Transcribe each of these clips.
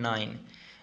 9।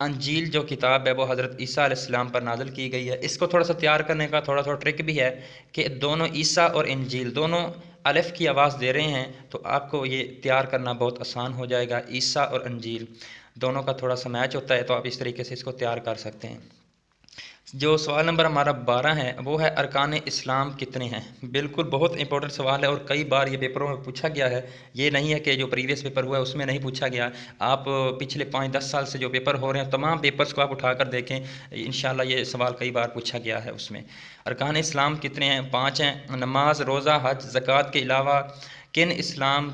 انجیل جو کتاب ہے وہ حضرت عیسیٰ علیہ السلام پر نازل کی گئی ہے۔ اس کو تھوڑا سا تیار کرنے کا تھوڑا ٹرک بھی ہے کہ دونوں عیسیٰ اور انجیل دونوں الف کی آواز دے رہے ہیں، تو آپ کو یہ تیار کرنا بہت آسان ہو جائے گا۔ عیسیٰ اور انجیل دونوں کا تھوڑا سا میچ ہوتا ہے، تو آپ اس طریقے سے اس کو تیار کر سکتے ہیں۔ جو سوال نمبر ہمارا 12 ہے وہ ہے ارکان اسلام کتنے ہیں؟ بالکل بہت امپورٹنٹ سوال ہے اور کئی بار یہ پیپروں میں پوچھا گیا ہے۔ یہ نہیں ہے کہ جو پریویس پیپر ہوا ہے اس میں نہیں پوچھا گیا۔ آپ پچھلے 5-10 سال سے جو پیپر ہو رہے ہیں تمام پیپرز کو آپ اٹھا کر دیکھیں، انشاءاللہ یہ سوال کئی بار پوچھا گیا ہے اس میں۔ ارکان اسلام کتنے ہیں؟ 5 ہیں۔ نماز، روزہ، حج، زکوٰۃ کے علاوہ کن اسلام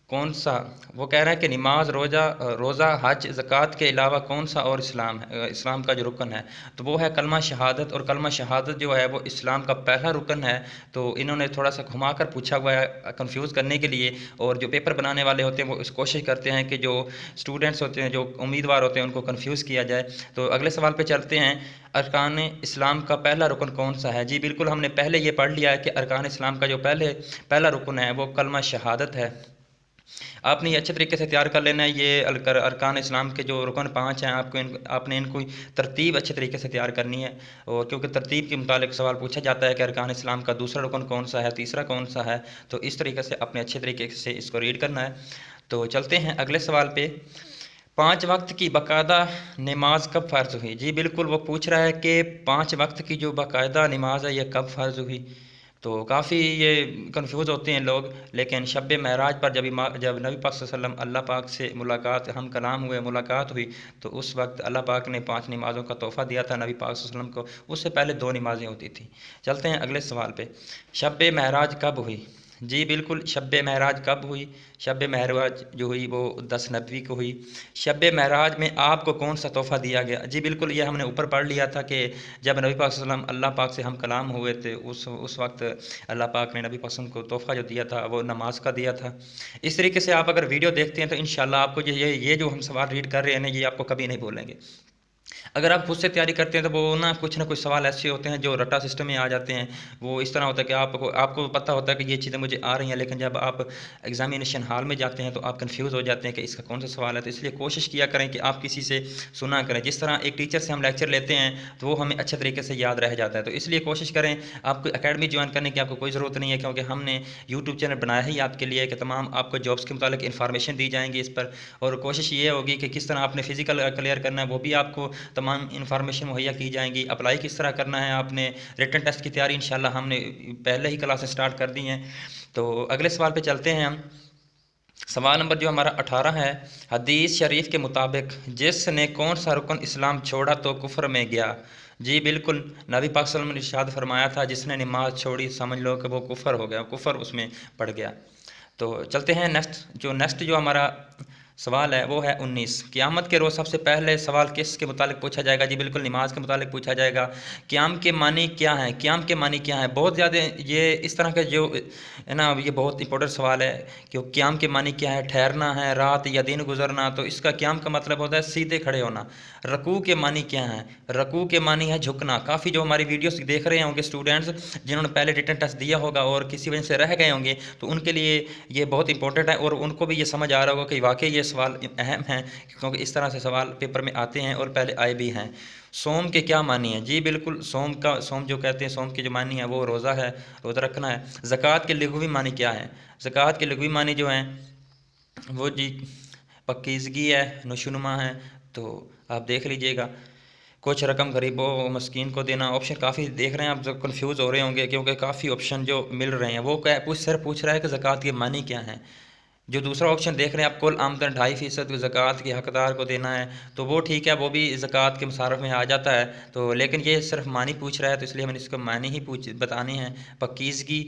کون سا؟ وہ کہہ رہا ہے کہ نماز، روزہ، حج، زکوٰۃ کے علاوہ کون سا اور اسلام ہے، اسلام کا جو رکن ہے، تو وہ ہے کلمہ شہادت، اور کلمہ شہادت جو ہے وہ اسلام کا پہلا رکن ہے۔ تو انہوں نے تھوڑا سا گھما کر پوچھا ہوا ہے کنفیوز کرنے کے لیے، اور جو پیپر بنانے والے ہوتے ہیں وہ اس کوشش کرتے ہیں کہ جو اسٹوڈنٹس ہوتے ہیں، جو امیدوار ہوتے ہیں، ان کو کنفیوز کیا جائے۔ تو اگلے سوال پہ چلتے ہیں۔ ارکان اسلام کا پہلا رکن کون سا ہے؟ جی بالکل ہم نے پہلے یہ پڑھ لیا ہے کہ ارکان اسلام کا جو پہلا رکن ہے وہ کلمہ شہادت ہے۔ آپ نے یہ اچھے طریقے سے تیار کر لینا ہے۔ یہ ارکان اسلام کے جو رکن 5 ہیں، آپ نے ان کو ترتیب اچھے طریقے سے تیار کرنی ہے، اور کیونکہ ترتیب کے متعلق سوال پوچھا جاتا ہے کہ ارکان اسلام کا دوسرا رکن کون سا ہے، تیسرا کون سا ہے، تو اس طریقے سے اپنے اچھے طریقے سے اس کو ریڈ کرنا ہے۔ تو چلتے ہیں اگلے سوال پہ۔ 5 وقت کی باقاعدہ نماز کب فرض ہوئی؟ جی بالکل وہ پوچھ رہا ہے کہ 5 وقت کی جو باقاعدہ نماز ہے یہ کب فرض ہوئی۔ تو کافی یہ کنفیوز ہوتے ہیں لوگ، لیکن شب معراج پر جب نبی پاک صلی اللہ علیہ وسلم اللہ پاک سے ہم کلام ہوئے، ملاقات ہوئی، تو اس وقت اللہ پاک نے 5 نمازوں کا تحفہ دیا تھا نبی پاک صلی اللہ علیہ وسلم کو۔ اس سے پہلے 2 نمازیں ہوتی تھیں۔ چلتے ہیں اگلے سوال پہ۔ شب معراج کب ہوئی؟ جی بالکل شب معراج کب ہوئی؟ شب معراج جو ہوئی وہ 10 نبوی کو ہوئی۔ شب معراج میں آپ کو کون سا تحفہ دیا گیا؟ جی بالکل یہ ہم نے اوپر پڑھ لیا تھا کہ جب نبی پاک صلی اللہ علیہ وسلم اللہ پاک سے ہم کلام ہوئے تھے، اس وقت اللہ پاک نے نبی پاک صلی اللہ علیہ وسلم کو تحفہ جو دیا تھا وہ نماز کا دیا تھا۔ اس طریقے سے آپ اگر ویڈیو دیکھتے ہیں تو انشاءاللہ آپ کو یہ جو ہم سوال ریڈ کر رہے ہیں یہ آپ کو کبھی نہیں بھولیں گے۔ اگر آپ خود سے تیاری کرتے ہیں تو وہ کچھ نہ کچھ سوال ایسے ہوتے ہیں جو رٹا سسٹم میں آ جاتے ہیں۔ وہ اس طرح ہوتا ہے کہ آپ کو پتہ ہوتا ہے کہ یہ چیزیں مجھے آ رہی ہیں، لیکن جب آپ ایگزامینیشن ہال میں جاتے ہیں تو آپ کنفیوز ہو جاتے ہیں کہ اس کا کون سا سوال ہے۔ تو اس لیے کوشش کیا کریں کہ آپ کسی سے سنا کریں۔ جس طرح ایک ٹیچر سے ہم لیکچر لیتے ہیں تو وہ ہمیں اچھے طریقے سے یاد رہ جاتا ہے۔ تو اس لیے کوشش کریں، آپ کو اکیڈمی جوائن کرنے کی آپ کو کوئی ضرورت نہیں ہے، کیونکہ ہم نے یوٹیوب چینل بنایا ہی آپ کے لیے کہ تمام آپ کو جابس کے متعلق انفارمیشن دی جائیں گی اس پر، اور کوشش یہ ہوگی کہ کس طرح آپ نے فزیکل کلیئر کرنا ہے وہ بھی آپ کو تمام انفارمیشن مہیا کی جائیں گی۔ اپلائی کس طرح کرنا ہے، آپ نے ریٹن ٹیسٹ کی تیاری انشاءاللہ ہم نے پہلے ہی کلاسیں سٹارٹ کر دی ہیں۔ تو اگلے سوال پہ چلتے ہیں ہم۔ سوال نمبر جو ہمارا 18 ہے۔ حدیث شریف کے مطابق جس نے کون سا رکن اسلام چھوڑا تو کفر میں گیا؟ جی بالکل نبی پاک صلی اللہ علیہ وسلم نے ارشاد فرمایا تھا جس نے نماز چھوڑی سمجھ لو کہ وہ کفر ہو گیا، کفر اس میں پڑ گیا۔ تو چلتے ہیں نیکسٹ جو ہمارا سوال ہے وہ ہے 19۔ قیامت کے روز سب سے پہلے سوال کس کے متعلق پوچھا جائے گا؟ جی بالکل نماز کے متعلق پوچھا جائے گا۔ قیام کے معنی کیا ہیں؟ قیام کے معنی کیا ہیں؟ بہت زیادہ یہ اس طرح کا جو ہے نا، یہ بہت امپورٹنٹ سوال ہے کہ قیام کے معنی کیا ہے۔ ٹھہرنا ہے، رات یا دن گزرنا، تو اس کا قیام کا مطلب ہوتا ہے سیدھے کھڑے ہونا۔ رکوع کے معنی کیا ہیں؟ رکوع کے معنی ہے جھکنا۔ کافی جو ہماری ویڈیوز دیکھ رہے ہوں گے اسٹوڈنٹس جنہوں نے پہلے ریٹن ٹیسٹ دیا ہوگا اور کسی وجہ سے رہ گئے ہوں گے، تو ان کے لیے یہ بہت امپورٹنٹ ہے، اور ان کو بھی یہ سمجھ آ رہا ہوگا کہ واقعی یہ سوال اہم ہیں، کیونکہ اس طرح سے سوال پیپر میں آتے ہیں اور پہلے آئے بھی ہیں۔ صوم کے کیا معنی ہیں؟ جی بالکل صوم جو کہتے ہیں، صوم کے جو معنی ہے وہ روزہ ہے، روزہ رکھنا ہے۔ زکوٰۃ کے لغوی معنی کیا ہے؟ زکوٰۃ کے لغوی معنی جو ہیں وہ جی پاکیزگی ہے، نشوونما ہے۔ تو آپ دیکھ لیجئے گا، کچھ رقم غریبوں مسکین کو دینا۔ آپشن کافی دیکھ رہے ہیں آپ، جو کنفیوز ہو رہے ہوں گے کیونکہ کافی آپشن جو مل رہے ہیں وہ صرف پوچھ رہا ہے کہ زکوٰۃ کے معنی کیا ہیں۔ جو دوسرا آپشن دیکھ رہے ہیں آپ، کل آمدن 2.5% زکوٰۃ کے حقدار کو دینا ہے، تو وہ ٹھیک ہے، وہ بھی زکوٰۃ کے مصارف میں آ جاتا ہے۔ تو لیکن یہ صرف معنی پوچھ رہا ہے، تو اس لیے ہم نے اس کو معنی ہی بتانے ہیں، پاکیزگی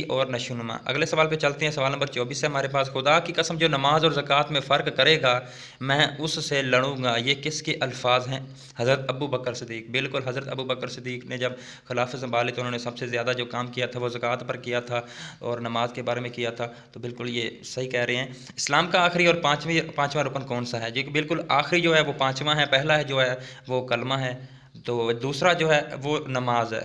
اور نشوونما۔ اگلے سوال پہ چلتے ہیں۔ سوال نمبر 24 ہے ہمارے پاس۔ خدا کی قسم جو نماز اور زکوٰۃ میں فرق کرے گا میں اس سے لڑوں گا، یہ کس کے الفاظ ہیں؟ حضرت ابو بکر صدیق۔ بالکل حضرت ابو بکر صدیق نے جب خلافت سنبھالی تو انہوں نے سب سے زیادہ جو کام کیا تھا وہ زکوٰۃ پر کیا تھا اور نماز کے بارے میں کیا تھا، تو بالکل یہ صحیح کہہ رہے ہیں۔ اسلام کا آخری اور پانچواں رکن کون سا ہے؟ جی بالکل آخری جو ہے وہ 5واں ہے، پہلا ہے جو ہے وہ کلمہ ہے، تو دوسرا جو ہے وہ نماز ہے،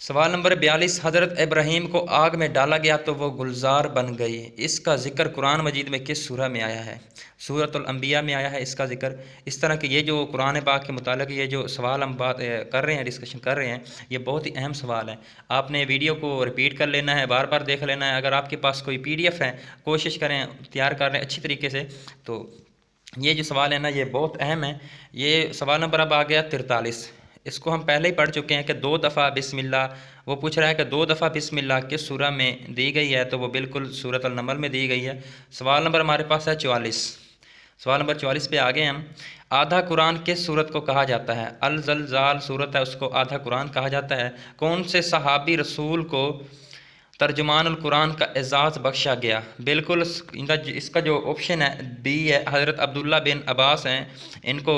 سوال نمبر 42، حضرت ابراہیم کو آگ میں ڈالا گیا تو وہ گلزار بن گئی، اس کا ذکر قرآن مجید میں کس سورہ میں آیا ہے؟ سورۃ الانبیاء میں آیا ہے اس کا ذکر۔ اس طرح کہ یہ جو قرآن پاک کے متعلق یہ جو سوال ہم بات کر رہے ہیں، ڈسکشن کر رہے ہیں، یہ بہت ہی اہم سوال ہے۔ آپ نے ویڈیو کو ریپیٹ کر لینا ہے، بار بار دیکھ لینا ہے۔ اگر آپ کے پاس کوئی PDF ہے، کوشش کریں تیار کر لیں اچھی طریقے سے۔ تو یہ جو سوال ہے نا، یہ بہت اہم ہے۔ یہ سوال نمبر اب آ گیا 43۔ اس کو ہم پہلے ہی پڑھ چکے ہیں کہ 2 دفعہ بسم اللہ، وہ پوچھ رہا ہے کہ 2 دفعہ بسم اللہ کس سورہ میں دی گئی ہے؟ تو وہ بالکل سورۃ النمل میں دی گئی ہے۔ سوال نمبر ہمارے پاس ہے 44۔ سوال نمبر 44 پہ آگے ہم، آدھا قرآن کس سورت کو کہا جاتا ہے؟ الزلزال سورت ہے، اس کو آدھا قرآن کہا جاتا ہے۔ کون سے صحابی رسول کو ترجمان القرآن کا اعزاز بخشا گیا؟ بالکل اس کا جو آپشن ہے بی ہے، حضرت عبداللہ بن عباس ہیں، ان کو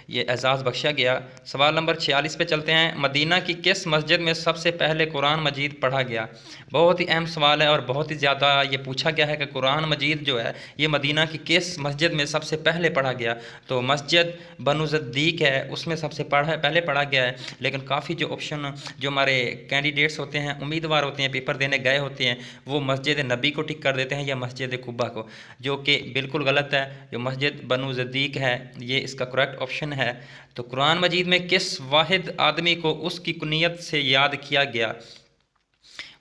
یہ اعزاز بخشا گیا۔ سوال نمبر 46 پہ چلتے ہیں، مدینہ کی کس مسجد میں سب سے پہلے قرآن مجید پڑھا گیا؟ بہت ہی اہم سوال ہے اور بہت ہی زیادہ یہ پوچھا گیا ہے کہ قرآن مجید جو ہے یہ مدینہ کی کس مسجد میں سب سے پہلے پڑھا گیا؟ تو مسجد بنو صدیق ہے، اس میں سب سے پہلے پڑھا گیا ہے۔ لیکن کافی جو آپشن جو ہمارے کینڈیڈیٹس ہوتے ہیں، امیدوار ہوتے ہیں، پیپر دینے گئے ہوتے ہیں، وہ مسجد نبی کو ٹک کر دیتے ہیں یا مسجد قباء کو، جو کہ بالکل غلط ہے۔ جو مسجد بنو صدیق ہے یہ اس کا کریکٹ آپشن ہے۔ تو قرآن مجید میں کس واحد آدمی کو اس کی کنیت سے یاد کیا گیا؟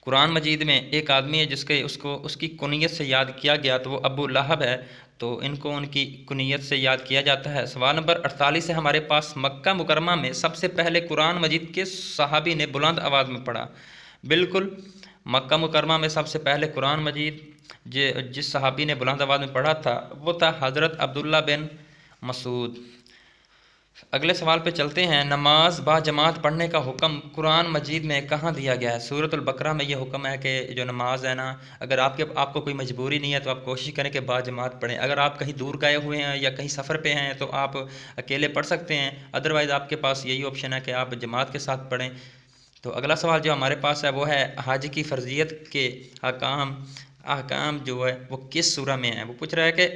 قرآن مجید میں ایک آدمی ہے اس کی کنیت سے یاد کیا گیا، تو وہ ابو لہب ہے، تو ان کو ان کی کنیت سے یاد کیا جاتا ہے۔ سوال نمبر 48 ہے ہمارے پاس، مکہ مکرمہ میں سب سے پہلے قرآن مجید کس صحابی نے بلند آواز میں پڑھا؟ بالکل مکہ مکرمہ میں سب سے پہلے قرآن مجید جس صحابی نے بلند آواز میں پڑھا تھا وہ تھا حضرت عبداللہ بن مسعود۔ اگلے سوال پہ چلتے ہیں، نماز با جماعت پڑھنے کا حکم قرآن مجید میں کہاں دیا گیا ہے؟ سورۃ البقرہ میں یہ حکم ہے کہ جو نماز ہے نا، اگر آپ کو کوئی مجبوری نہیں ہے تو آپ کوشش کریں کہ با جماعت پڑھیں۔ اگر آپ کہیں دور گئے ہوئے ہیں یا کہیں سفر پہ ہیں تو آپ اکیلے پڑھ سکتے ہیں، ادروائز آپ کے پاس یہی آپشن ہے کہ آپ جماعت کے ساتھ پڑھیں۔ تو اگلا سوال جو ہمارے پاس ہے وہ ہے، حج کی فرضیت کے احکام جو ہے وہ کس سورہ میں ہیں؟ وہ پوچھ رہا ہے کہ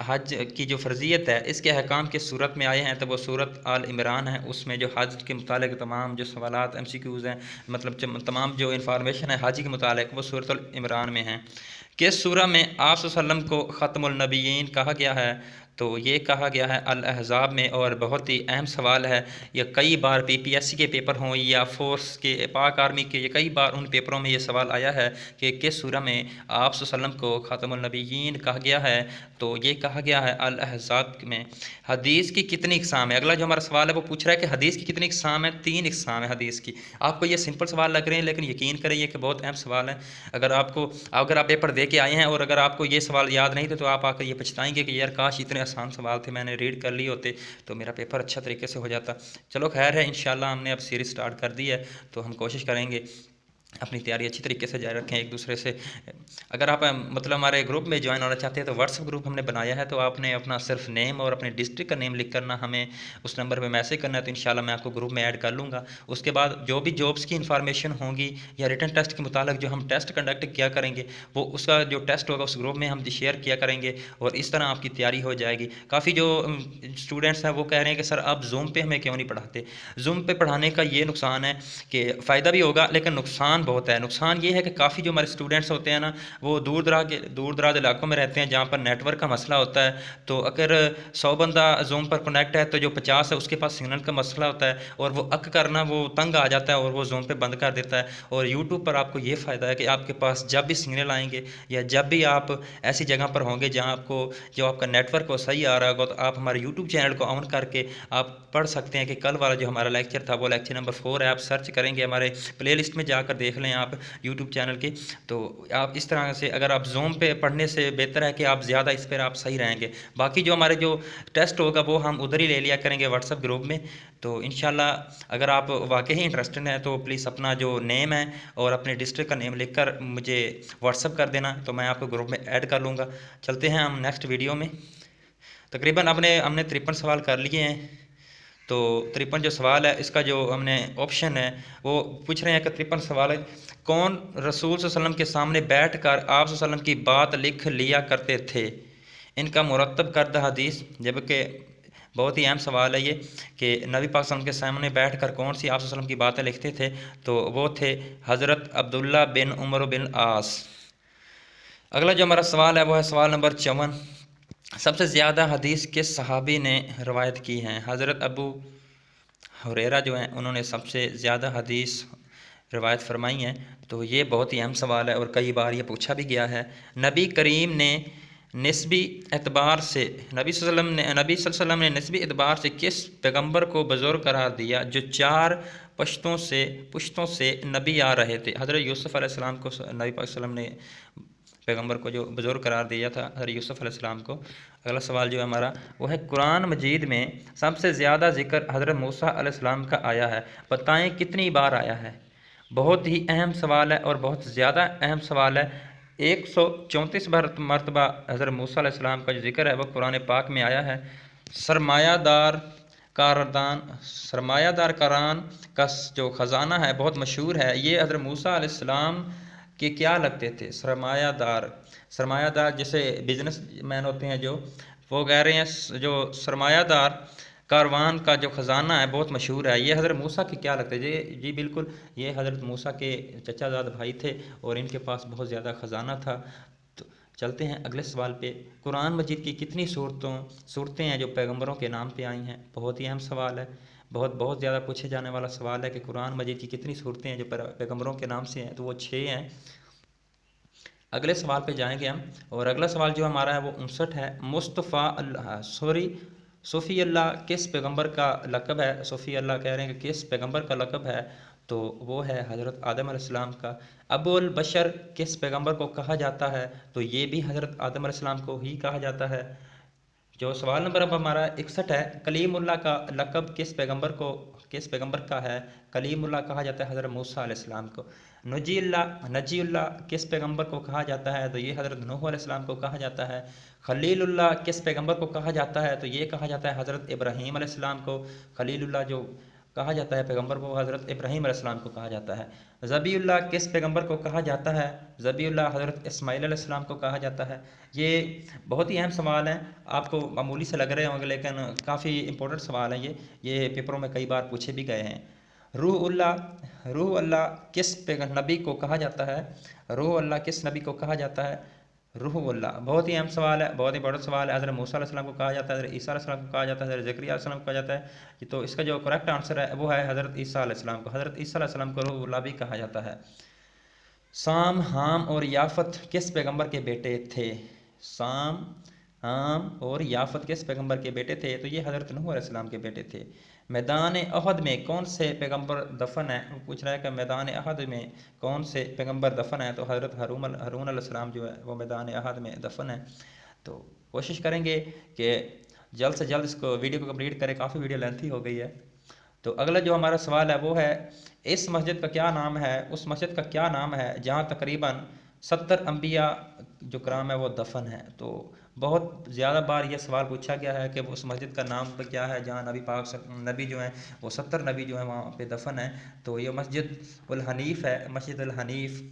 حج کی جو فرضیت ہے اس کے احکام کس صورت میں آئے ہیں؟ تو وہ سورۃ آل عمران ہے۔ اس میں جو حج کے متعلق تمام جو سوالات MCQs ہیں، مطلب تمام جو انفارمیشن ہے حج کے متعلق، وہ سورۃ العمران میں ہیں۔ کس سورہ میں آپ صلی اللہ علیہ وسلم کو ختم النبیین کہا گیا ہے؟ تو یہ کہا گیا ہے الاحزاب میں، اور بہت ہی اہم سوال ہے۔ یہ کئی بار PPSC کے پیپر ہوں یا فورس کے پاک آرمی کے، یہ کئی بار ان پیپروں میں یہ سوال آیا ہے کہ کس سورہ میں آپ صلی اللہ علیہ وسلم کو خاتم النبیین کہا گیا ہے؟ تو یہ کہا گیا ہے الاحزاب میں۔ حدیث کی کتنی اقسام ہے؟ اگلا جو ہمارا سوال ہے وہ پوچھ رہا ہے کہ حدیث کی کتنی اقسام ہے؟ 3 اقسام ہے حدیث کی۔ آپ کو یہ سمپل سوال لگ رہے ہیں لیکن یقین کریں یہ کہ بہت اہم سوال ہے۔ اگر آپ پیپر دے کے آئے ہیں اور اگر آپ کو یہ سوال یاد نہیں تھے تو آپ آ کر یہ پچھتائیں گے کہ یار کاش اتنے آسان سوال تھے، میں نے ریڈ کر لی ہوتے تو میرا پیپر اچھا طریقے سے ہو جاتا۔ چلو خیر ہے، انشاءاللہ ہم نے اب سیریز سٹارٹ کر دی ہے تو ہم کوشش کریں گے اپنی تیاری اچھی طریقے سے جاری رکھیں ایک دوسرے سے۔ اگر آپ ہمارے گروپ میں جوائن ہونا چاہتے ہیں تو واٹس ایپ گروپ ہم نے بنایا ہے، تو آپ نے اپنا صرف نیم اور اپنے ڈسٹرکٹ کا نیم لکھ کرنا ہمیں اس نمبر پہ میسج کرنا ہے، تو انشاءاللہ میں آپ کو گروپ میں ایڈ کر لوں گا۔ اس کے بعد جو بھی جابس کی انفارمیشن ہوں گی یا ریٹن ٹیسٹ کے متعلق جو ہم ٹیسٹ کنڈکٹ کیا کریں گے، وہ اس کا جو ٹیسٹ ہوگا اس گروپ میں ہم شیئر کیا کریں گے، اور اس طرح آپ کی تیاری ہو جائے گی۔ کافی جو اسٹوڈنٹس ہیں وہ کہہ رہے ہیں کہ سر آپ زوم پہ ہمیں کیوں نہیں پڑھاتے؟ زوم پہ پڑھانے کا یہ نقصان ہے کہ فائدہ بھی ہوگا لیکن نقصان بہت ہے۔ نقصان یہ ہے کہ کافی جو ہمارے اسٹوڈنٹس ہوتے ہیں نا، وہ دور دراز علاقوں میں رہتے ہیں جہاں پر نیٹ ورک کا مسئلہ ہوتا ہے۔ تو اگر 100 بندہ زوم پر کنیکٹ ہے تو جو 50 ہے اس کے پاس سگنل کا مسئلہ ہوتا ہے، اور وہ کرنا وہ تنگ آ جاتا ہے اور وہ زوم پہ بند کر دیتا ہے۔ اور یوٹیوب پر آپ کو یہ فائدہ ہے کہ آپ کے پاس جب بھی سگنل آئیں گے یا جب بھی آپ ایسی جگہ پر ہوں گے جہاں آپ کا نیٹ ورک صحیح آ رہا ہوگا، تو آپ ہمارے یوٹیوب چینل کو آن کر کے آپ پڑھ سکتے ہیں کہ کل والا جو ہمارا لیکچر تھا وہ لیکچر نمبر 4 ہے۔ آپ سرچ کریں گے ہمارے پلے لسٹ میں جا کر دیکھ لیں آپ یوٹیوب چینل کے، تو آپ اس طرح سے اگر آپ زوم پہ پڑھنے سے بہتر ہے کہ آپ زیادہ اس پر آپ صحیح رہیں گے۔ باقی جو ہمارے جو ٹیسٹ ہوگا وہ ہم ادھر ہی لے لیا کریں گے واٹس ایپ گروپ میں۔ تو انشاءاللہ اگر آپ واقعی انٹرسٹڈ ہیں تو پلیز اپنا جو نیم ہے اور اپنے ڈسٹرکٹ کا نیم لکھ کر مجھے واٹس ایپ کر دینا، تو میں آپ کو گروپ میں ایڈ کر لوں گا۔ چلتے ہیں ہم نیکسٹ ویڈیو میں۔ تقریباً ہم نے 53 سوال کر لیے ہیں، تو 53 جو سوال ہے اس کا جو ہم نے آپشن ہے وہ پوچھ رہے ہیں کہ 53 سوال ہے، کون رسول صلی اللہ علیہ وسلم کے سامنے بیٹھ کر آپ صلی اللہ علیہ وسلم کی بات لکھ لیا کرتے تھے؟ ان کا مرتب کردہ حدیث، جبکہ بہت ہی اہم سوال ہے یہ کہ نبی پاک صلی اللہ علیہ وسلم کے سامنے بیٹھ کر کون سی آپ صلی اللہ علیہ وسلم کی باتیں لکھتے تھے، تو وہ تھے حضرت عبداللہ بن عمر بن عاص۔ اگلا جو ہمارا سوال ہے وہ ہے سوال نمبر 54، سب سے زیادہ حدیث کس صحابی نے روایت کی ہیں؟ حضرت ابو ہریرہ جو ہیں انہوں نے سب سے زیادہ حدیث روایت فرمائی ہیں۔ تو یہ بہت ہی اہم سوال ہے اور کئی بار یہ پوچھا بھی گیا ہے۔ نبی کریم نے نسبی اعتبار سے نبی صلی اللہ علیہ وسلم نے نسبی اعتبار سے کس پیغمبر کو بزرگ قرار دیا جو 4 پشتوں سے نبی آ رہے تھے؟ حضرت یوسف علیہ السلام کو نبی پاک صلی اللہ علیہ وسلم نے پیغمبر کو جو بزرگ قرار دیا تھا حضرت یوسف علیہ السلام کو۔ اگلا سوال جو ہے ہمارا وہ ہے قرآن مجید میں سب سے زیادہ ذکر حضرت موسیٰ علیہ السلام کا آیا ہے، بتائیں کتنی بار آیا ہے؟ بہت ہی اہم سوال ہے اور بہت زیادہ اہم سوال ہے۔ 134 مرتبہ حضرت موسیٰ علیہ السلام کا جو ذکر ہے وہ قرآن پاک میں آیا ہے۔ سرمایہ دار کاران کا جو خزانہ ہے بہت مشہور ہے، یہ حضرت موسیٰ علیہ السلام کے کیا لگتے تھے؟ سرمایہ دار جیسے بزنس مین ہوتے ہیں جو، وہ کہہ رہے ہیں جو سرمایہ دار کاروان کا جو خزانہ ہے بہت مشہور ہے، یہ حضرت موسیٰ کے کیا لگتے ہیں؟ جی بالکل، یہ حضرت موسیٰ کے چچا زاد بھائی تھے اور ان کے پاس بہت زیادہ خزانہ تھا۔ تو چلتے ہیں اگلے سوال پہ۔ قرآن مجید کی کتنی صورتیں ہیں جو پیغمبروں کے نام پہ آئی ہیں؟ بہت ہی اہم سوال ہے، بہت زیادہ پوچھے جانے والا سوال ہے کہ قرآن مجید کی کتنی صورتیں ہیں جو پیغمبروں کے نام سے ہیں، تو وہ 6 ہیں۔ اگلے سوال پہ جائیں گے ہم، اور اگلا سوال جو ہمارا ہے وہ 59 ہے۔ صفی اللہ کس پیغمبر کا لقب ہے؟ صفی اللہ کہہ رہے ہیں کہ کس پیغمبر کا لقب ہے؟ تو وہ ہے حضرت آدم علیہ السلام کا۔ ابو البشر کس پیغمبر کو کہا جاتا ہے؟ تو یہ بھی حضرت آدم علیہ السلام کو ہی کہا جاتا ہے۔ جو سوال نمبر اب ہمارا 61 ہے، کلیم اللہ کا لقب کس پیغمبر کا ہے؟ کلیم اللہ کہا جاتا ہے حضرت موسیٰ علیہ السلام کو۔ نجی اللہ کس پیغمبر کو کہا جاتا ہے؟ تو یہ حضرت نوح علیہ السلام کو کہا جاتا ہے۔ خلیل اللہ کس پیغمبر کو کہا جاتا ہے؟ تو یہ کہا جاتا ہے حضرت ابراہیم علیہ السلام کو۔ خلیل اللہ جو کہا جاتا ہے پیغمبر کو حضرت ابراہیم علیہ السلام کو کہا جاتا ہے۔ ذبی اللہ کس پیغمبر کو کہا جاتا ہے؟ ذبی اللہ حضرت اسماعیل علیہ السلام کو کہا جاتا ہے۔ یہ بہت ہی اہم سوال ہیں، آپ کو معمولی سے لگ رہے ہوں گے لیکن کافی امپورٹنٹ سوال ہیں یہ پیپروں میں کئی بار پوچھے بھی گئے ہیں۔ روح اللہ کس نبی کو کہا جاتا ہے؟ روح اللہ کس نبی کو کہا جاتا ہے؟ روح اللہ بہت ہی اہم سوال ہے، بہت ہی بڑا سوال ہے۔ حضرت موسیٰ علیہ السلام کو کہا جاتا ہے، حضرت عیسیٰ علیہ السلام کو کہا جاتا ہے، حضرت زکریا علیہ السلام کو کہا جاتا ہے۔ تو اس کا جو کریکٹ آنسر ہے وہ ہے حضرت عیسیٰ علیہ السلام کو۔ حضرت عیسیٰ علیہ السلام کو روح اللہ بھی کہا جاتا ہے۔ سام، حام اور یافت کس پیغمبر کے بیٹے تھے؟ سام، حام اور یافت کس پیغمبر کے بیٹے تھے؟ تو یہ حضرت نوح علیہ السلام کے بیٹے تھے۔ میدان احد میں کون سے پیغمبر دفن ہیں؟ وہ پوچھ رہا ہے کہ میدان احد میں کون سے پیغمبر دفن ہیں؟ تو حضرت ہارون علیہ السلام جو ہے وہ میدان احد میں دفن ہیں۔ تو کوشش کریں گے کہ جلد سے جلد اس کو ویڈیو کو کمپلیٹ کریں، کافی ویڈیو لینتھی ہو گئی ہے۔ تو اگلا جو ہمارا سوال ہے وہ ہے اس مسجد کا کیا نام ہے؟ اس مسجد کا کیا نام ہے جہاں تقریباً 70 انبیاء جو کرام ہے وہ دفن ہیں؟ تو بہت زیادہ بار یہ سوال پوچھا گیا ہے کہ اس مسجد کا نام کیا ہے جہاں نبی جو ہیں وہ 70 نبی جو ہیں وہاں پہ دفن ہیں؟ تو یہ مسجد الحنیف ہے، مسجد الحنیف۔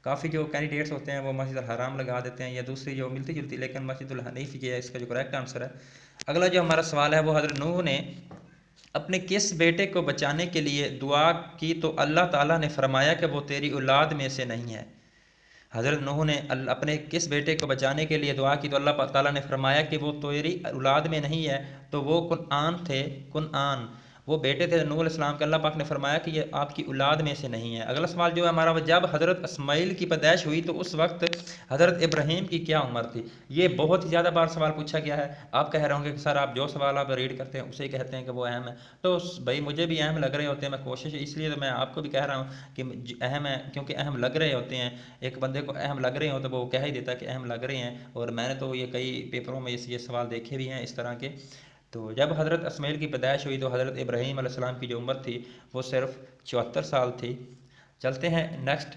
کافی جو کینڈیڈیٹس ہوتے ہیں وہ مسجد الحرام لگا دیتے ہیں یا دوسری جو ملتی جلتی، لیکن مسجد الحنیف یہ ہے اس کا جو کریکٹ آنسر ہے۔ اگلا جو ہمارا سوال ہے وہ حضرت نوح نے اپنے کس بیٹے کو بچانے کے لیے دعا کی تو اللہ تعالیٰ نے فرمایا کہ وہ تیری اولاد میں سے نہیں ہے؟ حضرت نوح نے اپنے کس بیٹے کو بچانے کے لیے دعا کی تو اللہ تعالیٰ نے فرمایا کہ وہ تیری اولاد میں نہیں ہے؟ تو وہ کنعان تھے، کنعان وہ بیٹے تھے نوح علیہ السلام کے، اللہ پاک نے فرمایا کہ یہ آپ کی اولاد میں سے نہیں ہے۔ اگلا سوال جو ہے ہمارا وہ جب حضرت اسماعیل کی پیدائش ہوئی تو اس وقت حضرت ابراہیم کی کیا عمر تھی؟ یہ بہت ہی زیادہ بار سوال پوچھا گیا ہے۔ آپ کہہ رہے ہوں گے کہ سر آپ جو سوال آپ ریڈ کرتے ہیں اسے ہی کہتے ہیں کہ وہ اہم ہے، تو بھائی مجھے بھی اہم لگ رہے ہوتے ہیں، میں کوشش اس لیے تو میں آپ کو بھی کہہ رہا ہوں کہ اہم ہے کیونکہ اہم لگ رہے ہوتے ہیں۔ ایک بندے کو اہم لگ رہے ہوں تو وہ کہہ ہی دیتا ہے کہ اہم لگ رہے ہیں، اور میں نے تو یہ کئی پیپروں میں یہ سوال دیکھے بھی ہیں اس طرح کے۔ تو جب حضرت اسماعیل کی پیدائش ہوئی تو حضرت ابراہیم علیہ السلام کی جو عمر تھی وہ صرف 74 سال تھی۔ چلتے ہیں نیکسٹ